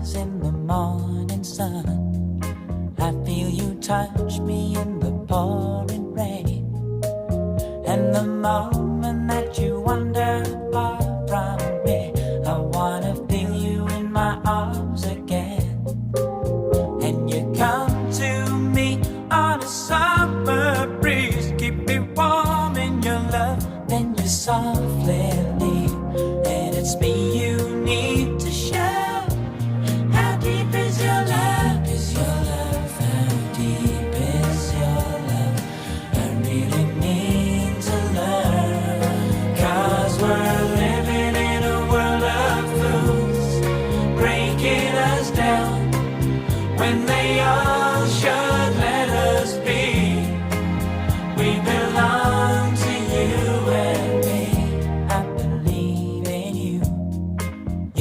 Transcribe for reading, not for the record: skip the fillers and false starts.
rise in the morning sun. I feel you touch me in the pouring rain. And the moment that you wander far from me, I wanna feel you in my arms again. And you come to me on a summer breeze, keep me warm in your love, then you softly leave. And it's me you need to show. How deep is your love? Is your love? How deep is your love? I really need to learn. 'Cause we're living in a world of fools, breaking us down when they are